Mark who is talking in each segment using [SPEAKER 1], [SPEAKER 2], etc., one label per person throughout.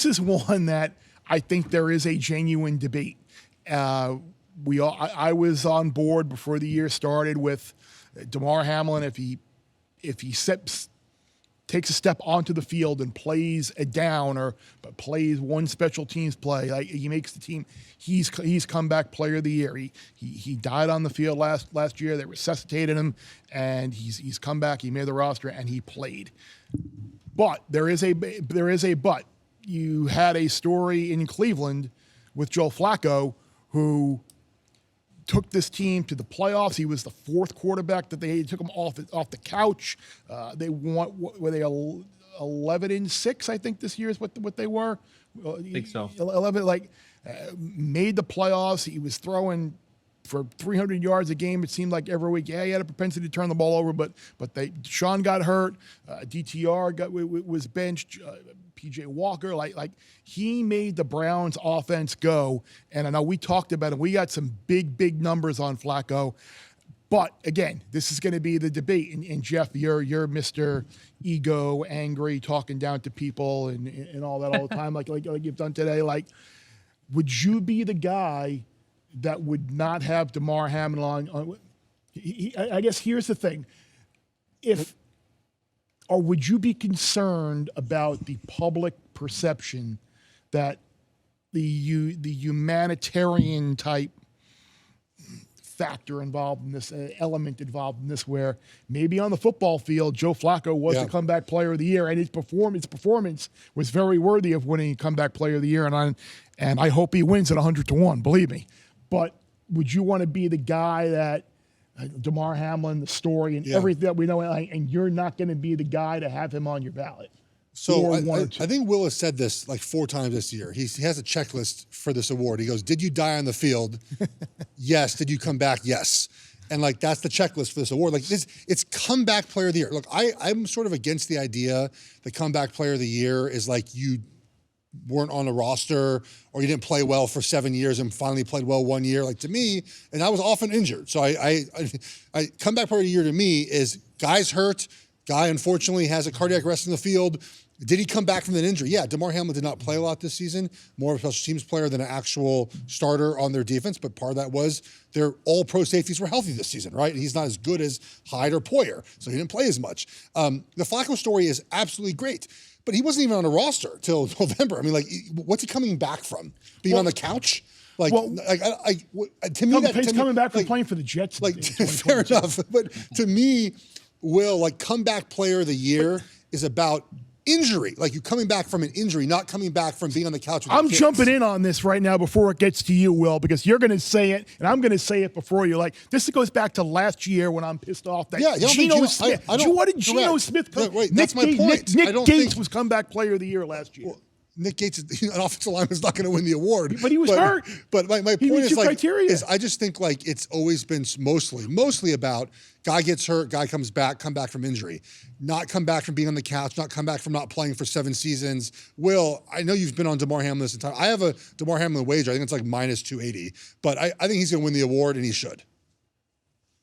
[SPEAKER 1] this is one that I think there is a genuine debate. I was on board before the year started with Damar Hamlin. If he takes a step onto the field and plays a down but plays one special teams play, like he makes the team, he's comeback player of the year. He died on the field last year. They resuscitated him, and he's come back. He made the roster and he played. But there is a but. You had a story in Cleveland with Joe Flacco, who took this team to the playoffs. He was the fourth quarterback that they took him off the couch. They were they 11-6, I think this year is what they were.
[SPEAKER 2] I think so.
[SPEAKER 1] 11, made the playoffs. He was throwing for 300 yards a game. It seemed like every week. Yeah, he had a propensity to turn the ball over, but Sean got hurt. DTR was benched. PJ Walker, he made the Browns offense go. And I know we talked about it. We got some big numbers on Flacco. But again, this is going to be the debate. And Geoff, you're Mr. Ego, angry, talking down to people and all that all the time, like you've done today. Would you be the guy that would not have Damar Hamlin on? I guess here's the thing. Or would you be concerned about the public perception that the humanitarian type factor involved in this, element involved in this, where maybe on the football field, Joe Flacco was the comeback player of the year, and his performance was very worthy of winning comeback player of the year, and I hope he wins at 100-1, believe me. But would you want to be the guy that Damar Hamlin, the story, and everything that we know, and you're not going to be the guy to have him on your ballot?
[SPEAKER 3] So I think Will has said this 4 times this year. He has a checklist for this award. He goes, did you die on the field? Yes. Did you come back? Yes. And that's the checklist for this award. It's comeback player of the year. Look, I'm sort of against the idea that comeback player of the year is you weren't on a roster or you didn't play well for 7 years and finally played well 1 year. To me, and I was often injured. So I comeback player of the year to me is guy's hurt. Guy unfortunately has a cardiac arrest in the field. Did he come back from that injury? Yeah, Damar Hamlin did not play a lot this season, more of a special teams player than an actual starter on their defense, but part of that was their all-pro safeties were healthy this season, right? And he's not as good as Hyde or Poyer, so he didn't play as much. The Flacco story is absolutely great, but he wasn't even on a roster till November. I mean, what's he coming back from? Being on the couch? To me,
[SPEAKER 1] he's coming back from playing for the Jets.
[SPEAKER 3] Fair enough, but to me, Will, comeback player of the year is about injury. You coming back from an injury, not coming back from being on the couch with
[SPEAKER 1] I'm jumping in on this right now before it gets to you, Will, because you're going to say it, and I'm going to say it before you. This goes back to last year when I'm pissed off that Geno Smith. What did Geno Smith come?
[SPEAKER 3] Wait, that's my point.
[SPEAKER 1] Nick Gates was comeback player of the year last year.
[SPEAKER 3] Well, Nick Gates, an offensive lineman, is not going to win the award.
[SPEAKER 1] But he was hurt.
[SPEAKER 3] But my point is I just think it's always been mostly about guy gets hurt, guy come back from injury. Not come back from being on the couch, not come back from not playing for 7 seasons. Will, I know you've been on Damar Hamlin this entire time. I have a Damar Hamlin wager. I think it's minus 280. But I think he's going to win the award, and he should.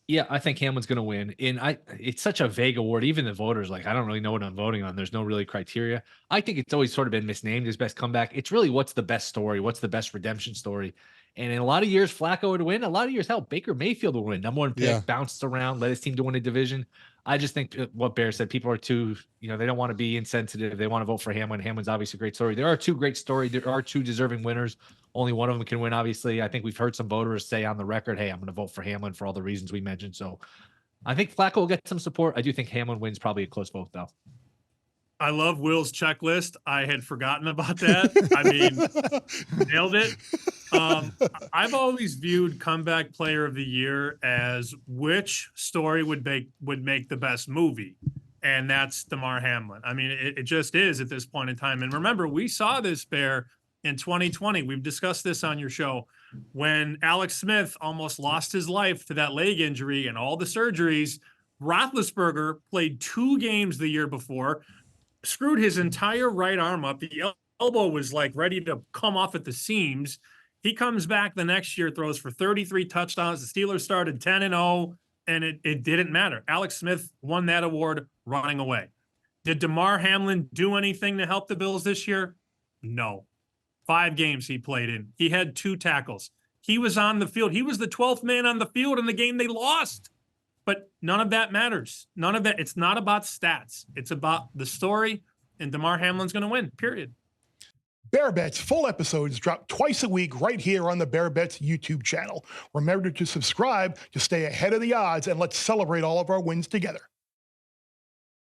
[SPEAKER 2] Yeah, I think Hamlin's going to win. And it's such a vague award. Even the voters, I don't really know what I'm voting on. There's no really criteria. I think it's always sort of been misnamed as best comeback. It's really what's the best story, what's the best redemption story. And in a lot of years, Flacco would win. A lot of years, Baker Mayfield would win. Number 1 pick, bounced around, led his team to win a division. I just think what Bear said, people are too, they don't want to be insensitive. They want to vote for Hamlin. Hamlin's obviously a great story. There are 2 great stories. There are 2 deserving winners. Only one of them can win, obviously. I think we've heard some voters say on the record, hey, I'm going to vote for Hamlin for all the reasons we mentioned. So I think Flacco will get some support. I do think Hamlin wins, probably a close vote, though.
[SPEAKER 4] I love Will's checklist. I had forgotten about that. I mean, nailed it. I've always viewed comeback player of the year as which story would make the best movie. And that's Damar Hamlin. I mean, it just is at this point in time. And remember, we saw this, Bear, in 2020. We've discussed this on your show when Alex Smith almost lost his life to that leg injury and all the surgeries. Roethlisberger played 2 games the year before, screwed his entire right arm up. The elbow was ready to come off at the seams. He comes back the next year, throws for 33 touchdowns. The Steelers started 10-0, and it didn't matter. Alex Smith won that award running away. Did Damar Hamlin do anything to help the Bills this year? No. 5 games he played in. He had 2 tackles. He was on the field. He was the 12th man on the field in the game they lost. But none of that matters. None of that. It's not about stats. It's about the story, and Damar Hamlin's going to win, period.
[SPEAKER 1] Bear Bets full episodes drop twice a week right here on the Bear Bets YouTube channel. Remember to subscribe to stay ahead of the odds, and let's celebrate all of our wins together.